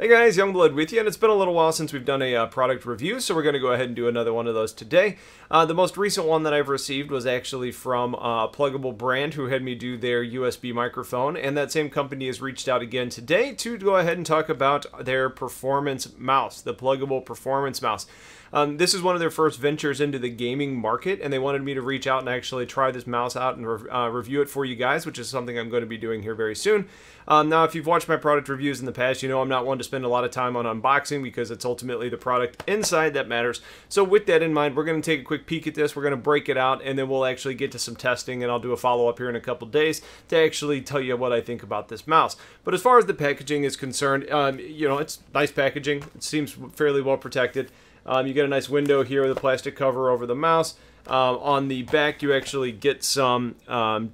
Hey guys, Youngblood with you, and it's been a little while since we've done a product review, so we're going to go ahead and do another one of those today. The most recent one that I've received was actually from Plugable brand, who had me do their USB microphone, and that same company has reached out again today to go ahead and talk about their performance mouse, the Plugable Performance Mouse. This is one of their first ventures into the gaming market, and they wanted me to reach out and actually try this mouse out and review it for you guys, which is something I'm going to be doing here very soon. Now, if you've watched my product reviews in the past, you know I'm not one to spend a lot of time on unboxing because it's ultimately the product inside that matters. So with that in mind, we're going to take a quick peek at this, we're going to break it out, and then we'll actually get to some testing, and I'll do a follow-up here in a couple days to actually tell you what I think about this mouse. But as far as the packaging is concerned, you know, it's nice packaging. It seems fairly well protected. You get a nice window here with a plastic cover over the mouse. On the back, you actually get some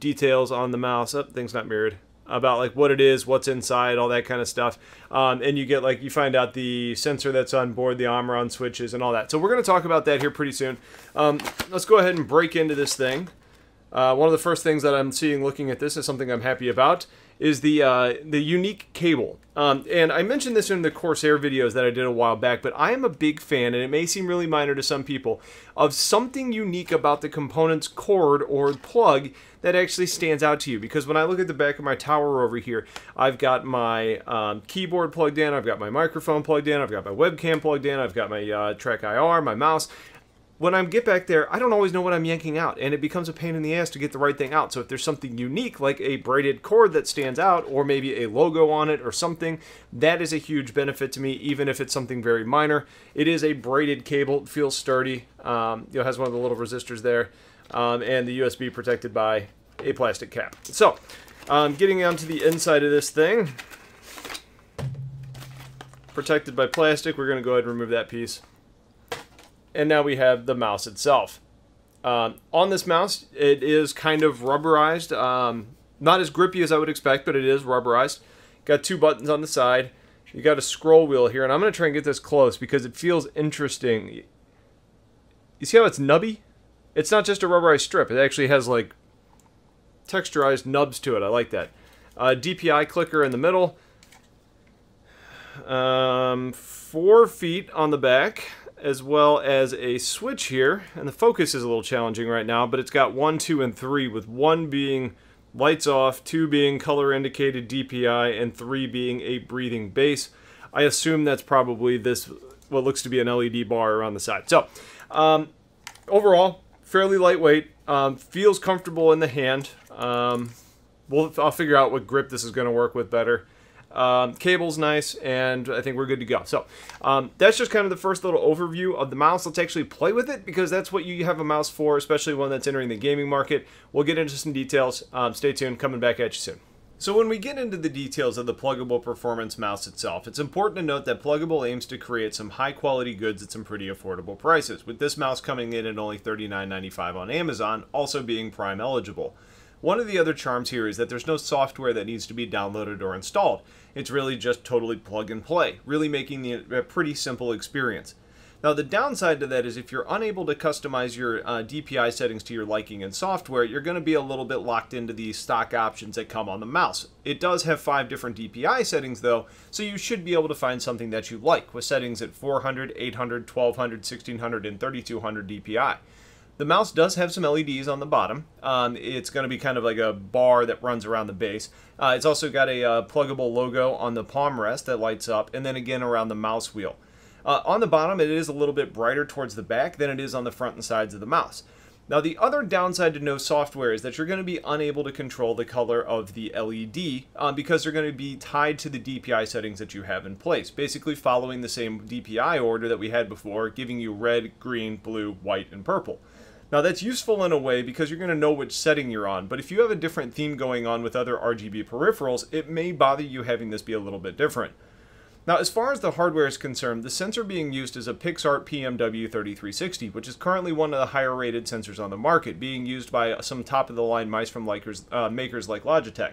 details on the mouse. Oh, thing's not mirrored. About like what it is, what's inside, all that kind of stuff. And you get like, you find out the sensor that's on board, the Omron switches and all that. So we're going to talk about that here pretty soon. Let's go ahead and break into this thing. One of the first things that I'm seeing looking at this is something I'm happy about, is the unique cable. And I mentioned this in the Corsair videos that I did a while back, but I am a big fan, and it may seem really minor to some people, of something unique about the component's cord or plug that actually stands out to you. Because when I look at the back of my tower over here, I've got my keyboard plugged in, I've got my microphone plugged in, I've got my webcam plugged in, I've got my Track IR, my mouse. When I get back there, I don't always know what I'm yanking out, and it becomes a pain in the ass to get the right thing out. So if there's something unique, like a braided cord that stands out, or maybe a logo on it or something, that is a huge benefit to me, even if it's something very minor. It is a braided cable. It feels sturdy. You know, it has one of the little resistors there, and the USB protected by a plastic cap. So, getting onto the inside of this thing, protected by plastic, we're going to go ahead and remove that piece. And now we have the mouse itself. On this mouse, it is kind of rubberized. Not as grippy as I would expect, but it is rubberized. Got two buttons on the side. You got a scroll wheel here, and I'm going to try and get this close because it feels interesting. You see how it's nubby? It's not just a rubberized strip. It actually has like texturized nubs to it. I like that. DPI clicker in the middle. 4 feet on the back, as well as a switch here, and the focus is a little challenging right now, but it's got 1, 2, and 3, with 1 being lights off, 2 being color indicated DPI, and 3 being a breathing base. I assume that's probably this, what looks to be an LED bar around the side. So, overall, fairly lightweight, feels comfortable in the hand. I'll figure out what grip this is going to work with better. Cable's nice, and I think we're good to go. So that's just kind of the first little overview of the mouse. Let's actually play with it, because that's what you have a mouse for, especially one that's entering the gaming market. We'll get into some details. Stay tuned, coming back at you soon. So when we get into the details of the Plugable Performance Mouse itself, it's important to note that Plugable aims to create some high quality goods at some pretty affordable prices, with this mouse coming in at only $39.95 on Amazon, also being Prime eligible. One of the other charms here is that there's no software that needs to be downloaded or installed. It's really just totally plug and play, really making it a pretty simple experience. Now, the downside to that is if you're unable to customize your DPI settings to your liking in software, you're going to be a little bit locked into the stock options that come on the mouse. It does have 5 different DPI settings though, so you should be able to find something that you like, with settings at 400, 800, 1200, 1600, and 3200 DPI. The mouse does have some LEDs on the bottom. It's going to be kind of like a bar that runs around the base. It's also got a Plugable logo on the palm rest that lights up, and then again around the mouse wheel. On the bottom, it is a little bit brighter towards the back than it is on the front and sides of the mouse. Now, the other downside to no software is that you're going to be unable to control the color of the LED because they're going to be tied to the DPI settings that you have in place, basically following the same DPI order that we had before, giving you red, green, blue, white, and purple. Now, that's useful in a way because you're going to know which setting you're on, but if you have a different theme going on with other RGB peripherals, it may bother you having this be a little bit different. Now, as far as the hardware is concerned, the sensor being used is a PixArt PMW3360, which is currently one of the higher rated sensors on the market, being used by some top-of-the-line mice from makers like Logitech.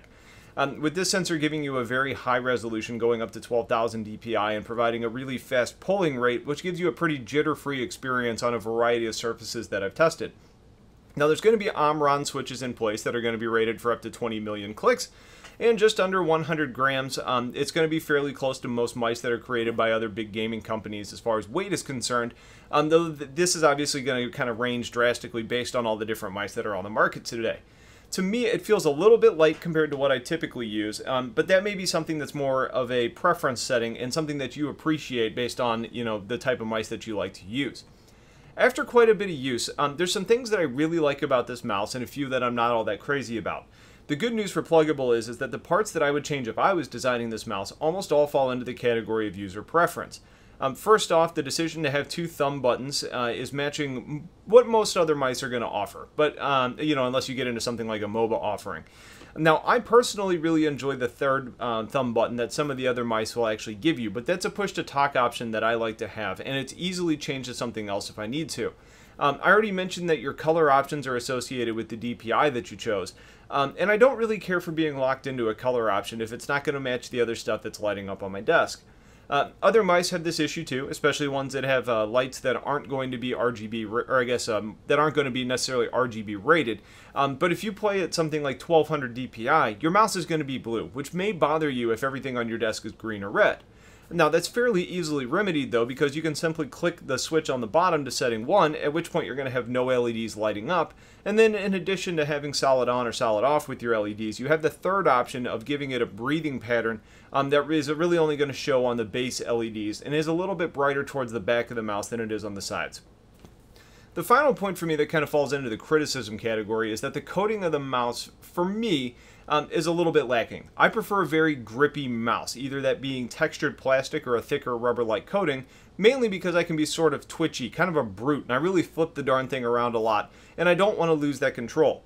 With this sensor giving you a very high resolution, going up to 12,000 DPI, and providing a really fast pulling rate, which gives you a pretty jitter-free experience on a variety of surfaces that I've tested. Now there's going to be Omron switches in place that are going to be rated for up to 20 million clicks and just under 100 grams. It's going to be fairly close to most mice that are created by other big gaming companies as far as weight is concerned, though this is obviously going to kind of range drastically based on all the different mice that are on the market today. To me, it feels a little bit light compared to what I typically use, but that may be something that's more of a preference setting and something that you appreciate based on, you know, the type of mice that you like to use. After quite a bit of use, there's some things that I really like about this mouse and a few that I'm not all that crazy about. The good news for Plugable is that the parts that I would change if I was designing this mouse almost all fall into the category of user preference. First off, the decision to have 2 thumb buttons is matching what most other mice are going to offer, but you know, unless you get into something like a MOBA offering. Now, I personally really enjoy the third thumb button that some of the other mice will actually give you, but that's a push-to-talk option that I like to have, and it's easily changed to something else if I need to. I already mentioned that your color options are associated with the DPI that you chose, and I don't really care for being locked into a color option if it's not going to match the other stuff that's lighting up on my desk. Other mice have this issue too, especially ones that have lights that aren't going to be RGB, or I guess that aren't going to be necessarily RGB rated. But if you play at something like 1200 DPI, your mouse is going to be blue, which may bother you if everything on your desk is green or red. Now that's fairly easily remedied though, because you can simply click the switch on the bottom to setting 1, at which point you're going to have no LEDs lighting up, and then in addition to having solid on or solid off with your LEDs, you have the third option of giving it a breathing pattern that is really only going to show on the base LEDs and is a little bit brighter towards the back of the mouse than it is on the sides. The final point for me that kind of falls into the criticism category is that the coating of the mouse, for me, is a little bit lacking. I prefer a very grippy mouse, either that being textured plastic or a thicker rubber-like coating, mainly because I can be sort of twitchy, kind of a brute, and I really flip the darn thing around a lot, and I don't want to lose that control.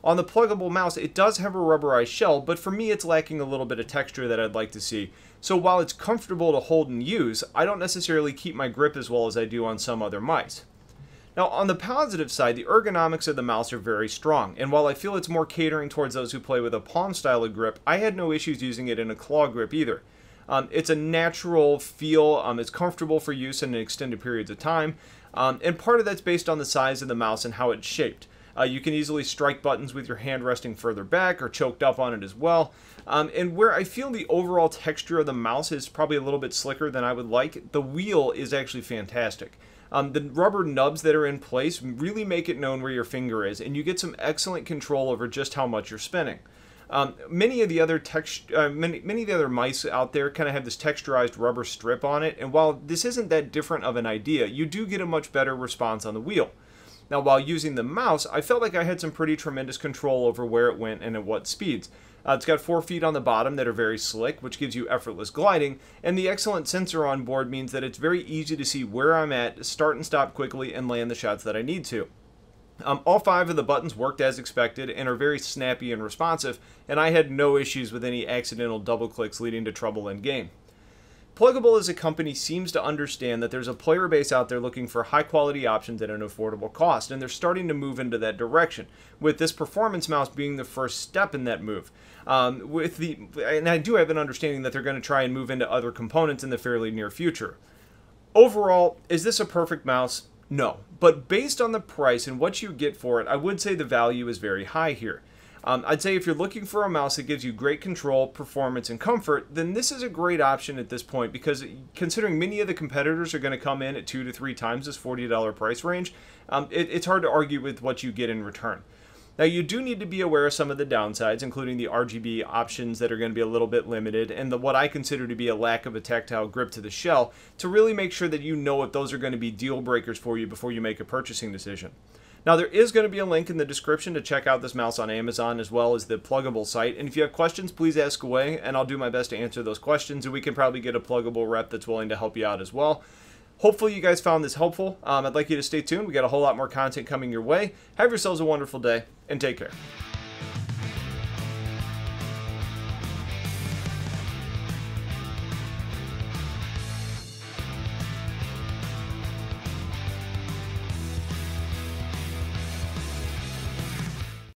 On the Plugable mouse, it does have a rubberized shell, but for me it's lacking a little bit of texture that I'd like to see. So while it's comfortable to hold and use, I don't necessarily keep my grip as well as I do on some other mice. Now, on the positive side, the ergonomics of the mouse are very strong, and while I feel it's more catering towards those who play with a palm style of grip, I had no issues using it in a claw grip either. It's a natural feel, it's comfortable for use in extended periods of time, and part of that's based on the size of the mouse and how it's shaped. You can easily strike buttons with your hand resting further back or choked up on it as well. And where I feel the overall texture of the mouse is probably a little bit slicker than I would like, the wheel is actually fantastic. The rubber nubs that are in place really make it known where your finger is, and you get some excellent control over just how much you're spinning. Many of the other mice out there kind of have this texturized rubber strip on it, and while this isn't that different of an idea, you do get a much better response on the wheel. Now, while using the mouse, I felt like I had some pretty tremendous control over where it went and at what speeds. It's got 4 feet on the bottom that are very slick, which gives you effortless gliding, and the excellent sensor on board means that it's very easy to see where I'm at, start and stop quickly, and land the shots that I need to. All 5 of the buttons worked as expected and are very snappy and responsive, and I had no issues with any accidental double clicks leading to trouble in game. Plugable as a company seems to understand that there's a player base out there looking for high quality options at an affordable cost, and they're starting to move into that direction, with this performance mouse being the first step in that move. And I do have an understanding that they're going to try and move into other components in the fairly near future. Overall, is this a perfect mouse? No, but based on the price and what you get for it, I would say the value is very high here. I'd say if you're looking for a mouse that gives you great control, performance, and comfort, then this is a great option at this point, because considering many of the competitors are going to come in at 2 to 3 times this $40 price range, it's hard to argue with what you get in return. Now, you do need to be aware of some of the downsides, including the RGB options that are going to be a little bit limited, and what I consider to be a lack of a tactile grip to the shell, to really make sure that you know if those are going to be deal breakers for you before you make a purchasing decision. Now, there is going to be a link in the description to check out this mouse on Amazon, as well as the Plugable site, and if you have questions, please ask away, and I'll do my best to answer those questions, and we can probably get a Plugable rep that's willing to help you out as well. Hopefully you guys found this helpful. I'd like you to stay tuned. We got a whole lot more content coming your way. Have yourselves a wonderful day, and take care.